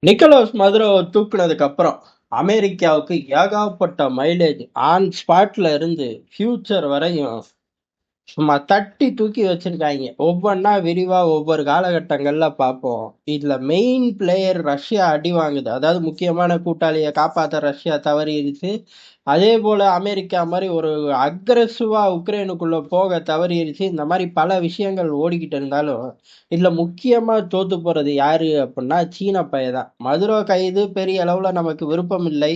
Nicolas மதுரோவை தூக்குனதுக்கு அப்புறம் அமெரிக்காவுக்கு ஏகப்பட்ட மைலேஜ் ஆன் ஸ்பாட்ல இருந்து ஃபியூச்சர் வரையும் சும்மா தட்டி தூக்கி வச்சிருக்காங்க. ஒவ்வொன்றா விரிவா ஒவ்வொரு காலகட்டங்கள்ல பார்ப்போம். இதுல மெயின் பிளேயர் ரஷ்யா அடி வாங்குது. அதாவது முக்கியமான கூட்டாளியை காப்பாற்ற ரஷ்யா தவறிடுச்சு. அதே போல அமெரிக்கா மாதிரி ஒரு அக்ரெசிவா உக்ரைனுக்குள்ள போக தவறிடுச்சு. இந்த மாதிரி பல விஷயங்கள் ஓடிக்கிட்டு இருந்தாலும் இதுல முக்கியமா தோத்து போறது யாரு அப்படின்னா சீன பையதான். மதுரோ கைது பெரிய அளவுல நமக்கு விருப்பம் இல்லை.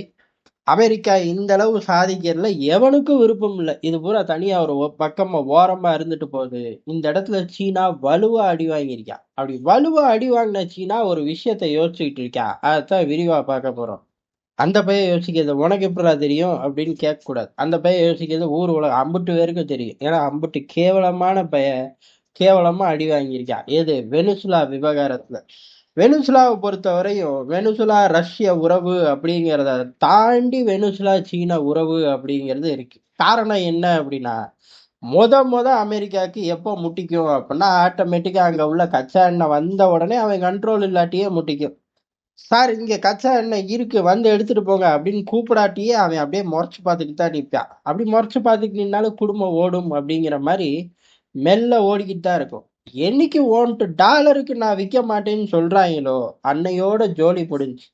அமெரிக்கா இந்த அளவு சாதிக்கிறதுல எவனுக்கும் விருப்பம் இல்லை. இது பூரா தனியா ஒரு பக்கமா ஓரமா இருந்துட்டு போகுது. இந்த இடத்துல சீனா வலுவா அடி வாங்கியிருக்கா. அப்படி வலுவா அடி வாங்கின சீனா ஒரு விஷயத்த யோசிச்சுக்கிட்டு இருக்கா. அதான் விரிவா பார்க்க போறோம். அந்த பையன் யோசிக்கிறது உனக்கு எப்படா தெரியும் அப்படின்னு கேட்க கூடாது. அந்த பையன் யோசிக்கிறது ஊர் உலகம் அம்புட்டு பேருக்கும் தெரியும். ஏன்னா அம்புட்டு கேவலமான பையன் கேவலமா அடி வாங்கியிருக்கான். எது வெனிசுலா விவகாரத்துல. வெனிசுலாவை பொறுத்தவரையும் வெனிசுலா ரஷ்ய உறவு அப்படிங்கிறத தாண்டி வெனிசுலா சீன உறவு அப்படிங்கிறது இருக்கு. காரணம் என்ன அப்படின்னா மொத அமெரிக்காவுக்கு எப்போ முட்டிக்கும் அப்படின்னா ஆட்டோமேட்டிக்கா அங்க உள்ள கச்சா எண்ணெய் வந்த உடனே அவன் கண்ட்ரோல் இல்லாட்டியே முட்டிக்கும். சார் இங்க கச்சா எண்ணெய் இருக்கு வந்து எடுத்துட்டு போங்க அப்படின்னு கூப்பிடாட்டியே அவன் அப்படியே முறைச்சு பார்த்துக்கிட்டு தான் நிற்பான். அப்படி முறைச்சு பார்த்துக்கிட்டு நின்னாலும் குடும்பம் ஓடும் அப்படிங்கிற மாதிரி மெல்ல ஓடிக்கிட்டு தான் இருக்கும். என்னைக்கு $1 நான் விற்க மாட்டேன்னு சொல்றாங்களோ அன்னையோட ஜோலி முடிஞ்சு.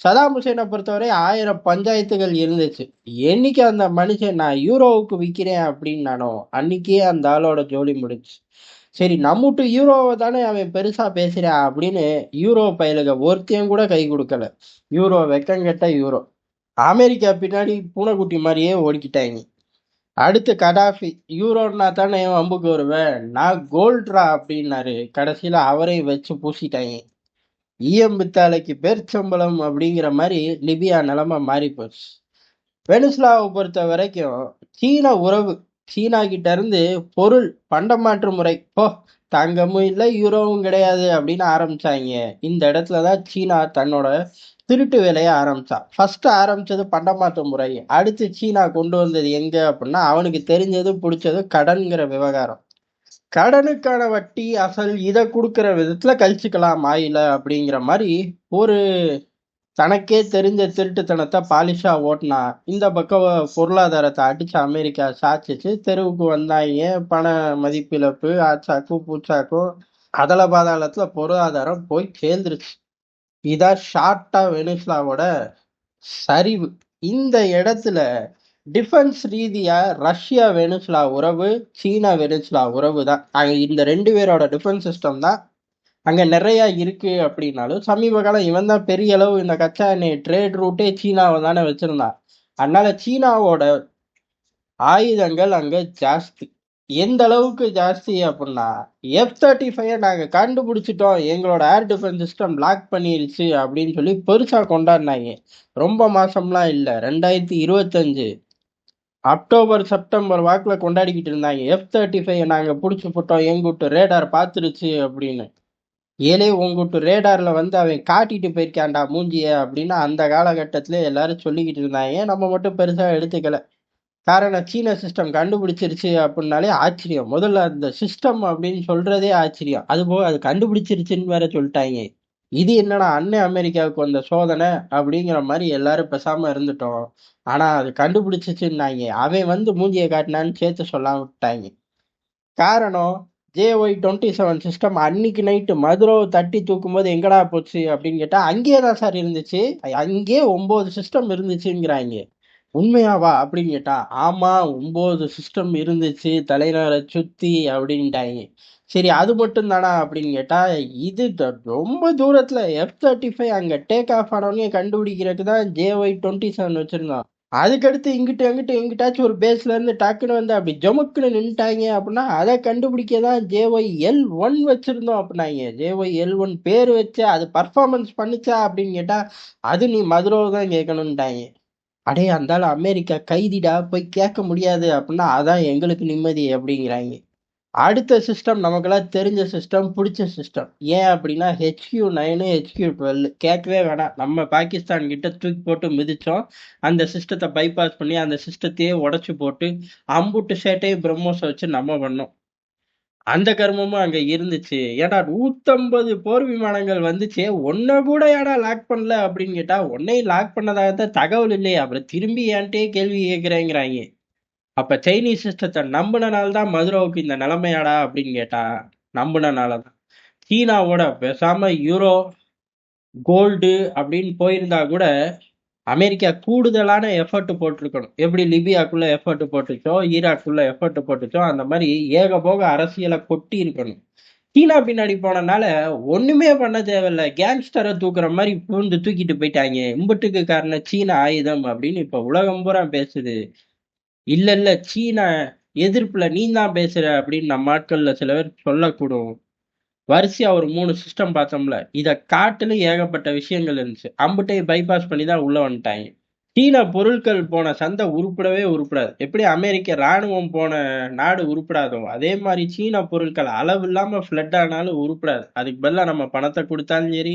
சதாம் ஹுசேனை பொறுத்தவரை 1000 பஞ்சாயத்துகள் இருந்துச்சு. என்னைக்கு அந்த மனுஷன் நான் யூரோவுக்கு விற்கிறேன் அப்படின்னானோ அன்னைக்கே அந்த ஆளோட ஜோலி முடிஞ்சு. சரி நம்முட்டு யூரோவை தானே அவன் பெருசா பேசுறான் அப்படின்னு யூரோ பயலுக ஒருத்தையும் கூட கை கொடுக்கல. Euro வெக்கங்கெட்ட euro. அமெரிக்கா பின்னாடி பூனைக்குட்டி மாதிரியே ஓடிக்கிட்டாங்க. அடுத்து கடாஃபி யூரோன்னா தானே வம்புக்கு வருவேன், நான் கோல்ட்ரா அப்படின்னாரு. கடைசியில அவரையும் வச்சு பூசிட்டாங்க. ஈயம்பித்தாளைக்கு பேர்ச்சம்பளம் அப்படிங்கிற மாதிரி லிபியா நிலைமை மாறி போச்சு. வெனிசுலாவை பொறுத்த வரைக்கும் சீன உறவு சீனா கிட்ட இருந்து பொருள் பண்டமாற்று முறை போ தங்கமும் இல்லை யூரோவும் கிடையாது அப்படின்னு ஆரம்பிச்சாங்க. இந்த இடத்துலதான் சீனா தன்னோட திருட்டு வேலையை ஆரம்பிச்சா. ஃபர்ஸ்ட் ஆரம்பிச்சது பண்டமாற்று முறை. அடுத்து சீனா கொண்டு வந்தது எங்க அப்படின்னா அவனுக்கு தெரிஞ்சது பிடிச்சது கடன்கிற விவகாரம். கடனுக்கான வட்டி அசல் இதை கொடுக்கிற விதத்துல கழிச்சுக்கலாம் ஆயில அப்படிங்கிற மாதிரி ஒரு தனக்கே தெரிஞ்ச திருட்டுத்தனத்தை பாலிஷா ஓட்டினா. இந்த பக்கம் பொருளாதாரத்தை அடிச்சு அமெரிக்கா சாச்சிச்சு. தெருவுக்கு வந்தாங்க. பண மதிப்பிழப்பு ஆச்சாக்கும் பூச்சாக்கும் அதல பாதாளத்துல பொருளாதாரம் போய் சேர்ந்துருச்சு. இதான் ஷார்ட்டா வெனிசுலாவோட சரிவு. இந்த இடத்துல டிஃபென்ஸ் ரீதியா ரஷ்யா வெனிசுலா உறவு சீனா வெனிசுலா உறவு தான். இந்த ரெண்டு பேரோட டிஃபென்ஸ் சிஸ்டம் தான் அங்க நிறைய இருக்கு. அப்படின்னாலும் சமீப காலம் இவன் தான் பெரிய அளவு இந்த கச்சா எண்ணெய் ட்ரேட் ரூட்டே சீனாவை தானே வச்சிருந்தான். அதனால சீனாவோட ஆயுதங்கள் அங்க ஜாஸ்தி. எந்த அளவுக்கு ஜாஸ்தி அப்படின்னா F-35 நாங்க கண்டுபிடிச்சிட்டோம், எங்களோட ஏர் டிஃபென்ஸ் சிஸ்டம் லாக் பண்ணிருச்சு அப்படின்னு சொல்லி பெருசா கொண்டாடினாங்க. ரொம்ப மாசம்லாம் இல்ல, 2025 அக்டோபர் செப்டம்பர் வாக்குல கொண்டாடிக்கிட்டு இருந்தாங்க. F-35 நாங்க பிடிச்சி போட்டோம், எங்கிட்ட ரேடார் பாத்துருச்சு அப்படின்னு. ஏலே உங்ககிட்ட ரேடார்ல வந்து அவன் காட்டிட்டு போயிருக்கான்டா மூஞ்சிய அப்படின்னு அந்த காலகட்டத்துல எல்லாரும் சொல்லிக்கிட்டு இருந்தாங்க. நம்ம மட்டும் பெருசா எடுத்துக்கல. காரணம் சீன சிஸ்டம் கண்டுபிடிச்சிருச்சு அப்படின்னாலே ஆச்சரியம். முதல்ல அந்த சிஸ்டம் அப்படின்னு சொல்றதே ஆச்சரியம். அதுபோக அது கண்டுபிடிச்சிருச்சுன்னு வேற சொல்லிட்டாங்க. இது என்னடா அண்ணன் அமெரிக்காவுக்கு வந்த சோதனை அப்படிங்கிற மாதிரி எல்லாரும் பேசாம இருந்துட்டோம். ஆனா அது கண்டுபிடிச்சிச்சுன்னாங்க. அவன் வந்து மூஞ்சியை காட்டினான்னு சேர்த்து சொல்லாம விட்டாங்க. காரணம் JY-27 சிஸ்டம் அன்னைக்கு நைட்டு மதுரை தட்டி தூக்கும் போது எங்கடா போச்சு அப்படின்னு கேட்டா அங்கேயே தான் சார் இருந்துச்சு. அங்கேயே 9 சிஸ்டம் இருந்துச்சுங்கிறாங்க. உண்மையாவா அப்படின்னு கேட்டா ஆமா 9 சிஸ்டம் இருந்துச்சு தலைநகரை சுத்தி அப்படின்ட்டாங்க. சரி அது மட்டும் தானா அப்படின்னு கேட்டா இது ரொம்ப தூரத்துல F-35 அங்க டேக் ஆஃப் ஆனவனே கண்டுபிடிக்கிறதுக்கு தான் JY-27 வச்சிருந்தான். அதுக்கடுத்து இங்கிட்டு அங்கிட்டு எங்கிட்டாச்சும் ஒரு பேஸ்ல இருந்து டக்குன்னு வந்து அப்படி ஜமுக்குன்னு நின்ட்டாங்க அப்படின்னா அதை கண்டுபிடிக்க தான் JY-L1 வச்சிருந்தோம் அப்படின்னாங்க. JY-L1 பேர் வச்சு அது பர்ஃபார்மன்ஸ் பண்ணுச்சா அப்படின்னு கேட்டா அது நீ மதுரோவை தான் கேட்கணும்ட்டாங்க. அடே அந்தால அமெரிக்கா கைதிடா போய் கேட்க முடியாது அப்படின்னா அதான் எங்களுக்கு நிம்மதி அப்படிங்கிறாங்க. அடுத்த சிஸ்டம் நமக்கெல்லாம் தெரிஞ்ச சிஸ்டம் பிடிச்ச சிஸ்டம் ஏன் அப்படின்னா HQ-9 HQ-12 கேட்கவே வேணாம். நம்ம பாகிஸ்தான் கிட்ட தூக்கி போட்டு மிதிச்சோம். அந்த சிஸ்டத்தை பைபாஸ் பண்ணி அந்த சிஸ்டத்தையே உடைச்சு போட்டு அம்புட்டு சேட்டையும் பிரம்மோஸை வச்சு நம்ம பண்ணோம். அந்த கர்மமும் அங்க இருந்துச்சு. ஏன்டா 150 போர் விமானங்கள் வந்துச்சே, ஒண்ண கூட ஏன்டா லாக் பண்ணல அப்படின்னு கேட்டா, உன்னையும் லாக் பண்ணதாக தான் தகவல் இல்லையே. அப்புறம் திரும்பி என்ட்டயே கேள்வி கேட்கிறேங்கிறாய்ங்க. அப்ப சைனீஸ் சிஸ்டத்த நம்புனனால தான் மதுரோவுக்கு இந்த நிலைமையாடா அப்படின்னு கேட்டா, நம்புனனால தான். சீனாவோட பேசாம யூரோ, கோல்டு அப்படின்னு போயிருந்தா கூட அமெரிக்கா கூடுதலான எஃபர்ட் போட்டிருக்கணும். எப்படி லிபியாக்குள்ள எஃபர்ட் போட்டுச்சோ, ஈராக்குள்ள எஃபர்ட் போட்டுச்சோ, அந்த மாதிரி ஏகபோக அரசியலை கொட்டி இருக்கணும். சீனா பின்னாடி போனனால ஒண்ணுமே பண்ண தேவையில்ல. கேங்ஸ்டரை தூக்குற மாதிரி பூந்து தூக்கிட்டு போயிட்டாங்க. இம்புட்டுக்கு காரணம் சீன ஆயுதம் அப்படின்னு இப்ப உலகம் பூரா பேசுது. இல்ல இல்ல சீன எதிர்ப்புல நீ தான் பேசுற அப்படின்னு நம்ம ஆட்கள்ல சில பேர் சொல்லக்கூடும். வரிசையா ஒரு 3 சிஸ்டம் பார்த்தோம்ல. இத காட்டிலும் ஏகப்பட்ட விஷயங்கள் இருந்துச்சு. அம்புட்டையும் பைபாஸ் பண்ணி தான் உள்ள வந்துட்டாங்க. சீன பொருட்கள் போன சந்தை உருப்படவே உருப்படாது. எப்படி அமெரிக்க ராணுவம் போன நாடு உருப்படாதோ, அதே மாதிரி சீன பொருட்கள் அளவில்லாம ஃப்ளட் ஆனாலும் உருப்படாது. அதுக்கு பதிலா நம்ம பணத்தை கொடுத்தாலும் சரி,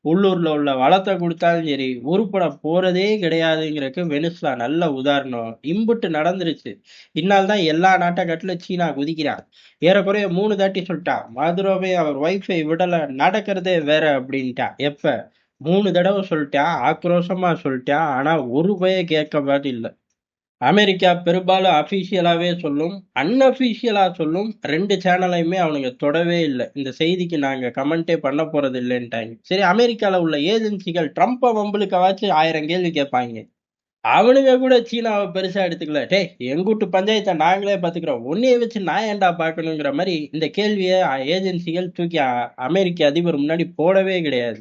உள்ளூர்ல உள்ள வளத்தை கொடுத்தாலும் சரி, உருப்பட போறதே கிடையாதுங்கிறதுக்கு வெனிசுலா நல்ல உதாரணம். இம்புட்டு நடந்துருச்சு. இந்நாள் தான் எல்லா நாட்டை காட்டிலும் சீனா குதிக்கிறான். ஏறக்குறைய 3 தாட்டி சொல்லிட்டான். மதுரோவே அவர் வைஃபை விடல, நடக்கிறதே வேற அப்படின்ட்டான். எப்ப? 3 தடவை சொல்லிட்டான். ஆக்ரோஷமா சொல்லிட்டான். ஆனா ஒரு பய கேட்க மாதிரி இல்ல. அமெரிக்கா பெரும்பாலும் அபிஷியலாவே சொல்லும், அன்அபிஷியலா சொல்லும். 2 சேனலையுமே அவனுங்க தொடவே இல்லை. இந்த செய்திக்கு நாங்க கமெண்டே பண்ண போறது இல்லைன்ட்டாங்க. சரி, அமெரிக்கால உள்ள ஏஜென்சிகள் ட்ரம்ப்பை வம்பளுக்கவாச்சும் 1000 கேள்வி கேட்பாங்க. அவனுங்க கூட சீனாவை பெருசா எடுத்துக்கல. டேய், எங்கூட்டு பஞ்சாயத்தை நாங்களே பாத்துக்கிறோம், உன்னைய வச்சு நான் ஏன்டா பார்க்கணுங்கிற மாதிரி இந்த கேள்வியை ஏஜென்சிகள் தூக்கி அமெரிக்க அதிபர் முன்னாடி போடவே கிடையாது.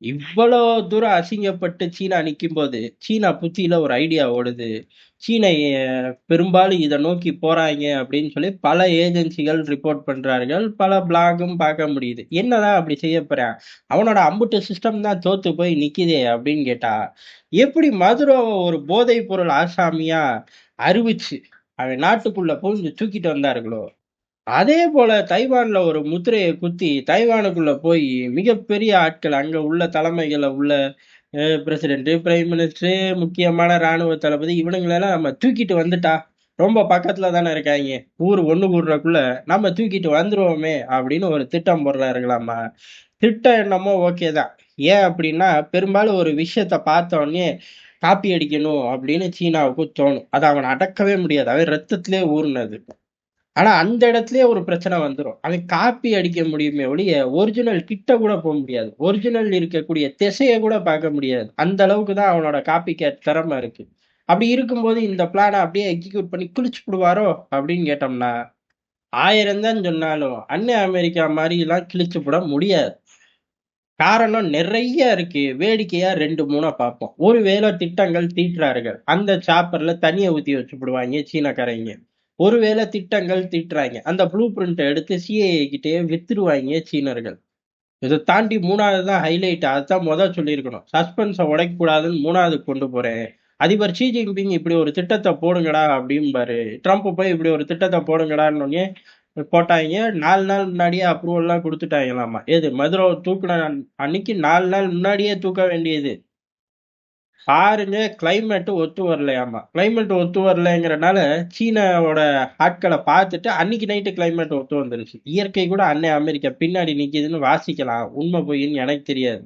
இவ்வளோ தூரம் அசிங்கப்பட்டு சீனா நிக்கும்போது, சீனா புத்தியில ஒரு ஐடியா ஓடுது. சீன பெரும்பாலும் இதை நோக்கி போறாங்க அப்படின்னு சொல்லி பல ஏஜென்சிகள் ரிப்போர்ட் பண்றார்கள். பல பிளாகும் பார்க்க முடியுது. என்னதான் அப்படி செய்ய போறான்? அவனோட அம்புட்டு சிஸ்டம் தான் தோத்து போய் நிக்குதே அப்படின்னு கேட்டா, எப்படி மதுரோவை ஒரு போதைப் பொருள் ஆசாமியா அறிவிச்சு அவன் நாட்டுக்குள்ள புகுந்து தூக்கிட்டு வந்தார்களோ, அதே போல தைவான்ல ஒரு முத்திரையை குத்தி தைவானுக்குள்ள போய் மிகப்பெரிய ஆட்கள் அங்க உள்ள தலைமைகளை உள்ள பிரசிடென்ட், பிரைம் மினிஸ்டர், முக்கியமான ராணுவ தளபதி இவனுங்களெல்லாம் நம்ம தூக்கிட்டு வந்துட்டா, ரொம்ப பக்கத்துல தானே இருக்காங்க, ஊர் ஒண்ணு கூடுறதுக்குள்ள நம்ம தூக்கிட்டு வந்துருவோமே அப்படின்னு ஒரு திட்டம் போடுறாருங்களாமா. திட்டம் என்னமோ ஓகே தான். ஏன் அப்படின்னா, பெரும்பாலும் ஒரு விஷயத்த பார்த்த உடனே காப்பி அடிக்கணும் அப்படின்னு சீனாவுக்கு தோணும். அதை அவன் அடக்கவே முடியாது. அவன் ரத்தத்திலே ஊர்னது. ஆனா அந்த இடத்துலயே ஒரு பிரச்சனை வந்துரும். அவன் காப்பி அடிக்க முடியுமே ஒழிய, ஒரிஜினல் கிட்ட கூட போக முடியாது. ஒரிஜினல் இருக்கக்கூடிய திசைய கூட பார்க்க முடியாது. அந்த அளவுக்கு தான் அவனோட காப்பி கேட் திறமை இருக்கு. அப்படி இருக்கும்போது இந்த பிளான அப்படியே எக்ஸிக்யூட் பண்ணி கிழிச்சுப்புடுவாரோ அப்படின்னு கேட்டோம்னா, 1000 தான் சொன்னாலும் அன்னை அமெரிக்கா மாதிரிலாம் கிழிச்சுப்புட முடியாது. காரணம் நிறைய இருக்கு. வேடிக்கையா 2, 3 பார்ப்போம். ஒருவேளை திட்டங்கள் தீட்டுறார்கள். அந்த சாப்பர்ல தண்ணிய ஊத்தி வச்சுப்புடுவாங்க சீனக்காரங்க. ஒருவேளை திட்டங்கள் தீட்டுறாங்க. அந்த ப்ளூ பிரிண்ட் எடுத்து சிஐஏ கிட்டயே வித்துருவாங்க சீனர்கள். இதை தாண்டி 3வது தான் ஹைலைட். அதான் முதல் சொல்லியிருக்கணும். சஸ்பென்ஸை உடைக்க கூடாதுன்னு 3வது கொண்டு போறேன். அதிபர் ஷி ஜின்பிங் இப்படி ஒரு திட்டத்தை போடுங்கடா அப்படிம்பாரு. ட்ரம்ப் போய் இப்படி ஒரு திட்டத்தை போடுங்கடான்னு போட்டாங்க. 4 நாள் முன்னாடியே அப்ரூவல் எல்லாம் கொடுத்துட்டாங்களாமா. ஏது மதுரை தூக்குன அன்னைக்கு 4 நாள் முன்னாடியே தூக்க வேண்டியது. பாருங்க, கிளைமேட் ஒத்து வரலையாமா. கிளைமேட் ஒத்து வரலைங்கிறனால சீனாவோட ஆட்களை பார்த்துட்டு அன்னைக்கு நைட்டு கிளைமேட் ஒத்து வந்துருச்சு. இயற்கை கூட அன்னை அமெரிக்கா பின்னாடி நிக்குதுன்னு வாசிக்கலாம். உண்மை பொய்ன்னு எனக்கு தெரியாது.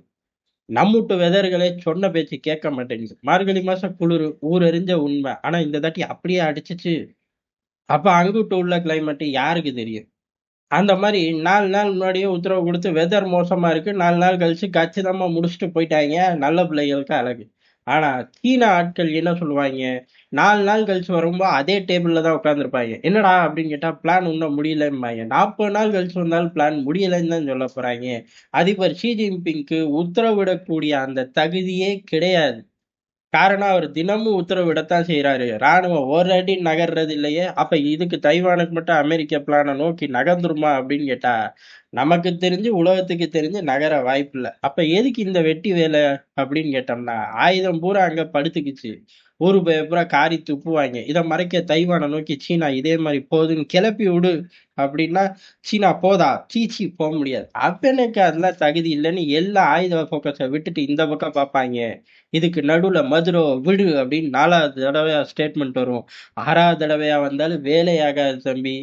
நம்மூட்டு வெதர்களே சொன்ன பேச்சு கேட்க மாட்டேங்குது. மார்கழி மாசம் குளிர், ஊரெறிஞ்ச உண்மை. ஆனா இந்த தாட்டி அப்படியே அடிச்சிச்சு. அப்ப அங்குட்டு உள்ள கிளைமேட் யாருக்கு தெரியும்? அந்த மாதிரி 4 நாள் முன்னாடியே உத்தரவு கொடுத்து வெதர் மோசமா இருக்கு, 4 நாள் கழிச்சு கச்சிதமா முடிச்சுட்டு போயிட்டாங்க. நல்ல பிள்ளைகளுக்கு அழகு. ஆனா சீன ஆட்கள் என்ன சொல்லுவாங்க? 4 நாள் கழிச்சு வரும்போது அதே டேபிள்ல தான் உட்காந்துருப்பாங்க. என்னடா அப்படின்னு கேட்டா, பிளான் இன்னும் முடியலம்பாங்க. 40 நாள் கழிச்சு வந்தாலும் பிளான் முடியலைன்னு தான் சொல்ல போறாங்க. அதிபர் ஷி ஜின்பிங்க்கு உத்தரவிடக்கூடிய அந்த தகுதியே கிடையாது. காரணம், அவர் தினமும் உத்தரவிடத்தான் செய்யறாரு. ராணுவம் ஒரு அடி நகர்றது இல்லையே. அப்ப இதுக்கு தைவானுக்கு மட்டும் அமெரிக்க பிளானை நோக்கி நகர்ந்துருமா அப்படின்னு கேட்டா, நமக்கு தெரிஞ்சு உலகத்துக்கு தெரிஞ்சு நகர வாய்ப்பு இல்லை. அப்ப எதுக்கு இந்த வெட்டி வேலை அப்படின்னு கேட்டோம்னா, ஆயுதம் பூரா அங்க படுத்துக்குச்சு. ஊரு பூரா காரி துப்புவாங்க. இதை மறைக்க தைவானை நோக்கி சீனா இதே மாதிரி போகுதுன்னு கிளப்பி விடு அப்படின்னா, சீனா போதா? சீச்சி போக முடியாது. அப்பனுக்கு அதெல்லாம் தகுதி இல்லைன்னு எல்லா ஆயுத போக்கஸை விட்டுட்டு இந்த பக்கம் பார்ப்பாங்க. இதுக்கு நடுவுல மதுரை விடு அப்படின்னு 4வது தடவையா ஸ்டேட்மெண்ட் வரும். 6வது தடவையா வந்தாலும் வேலையாகாது தம்பி.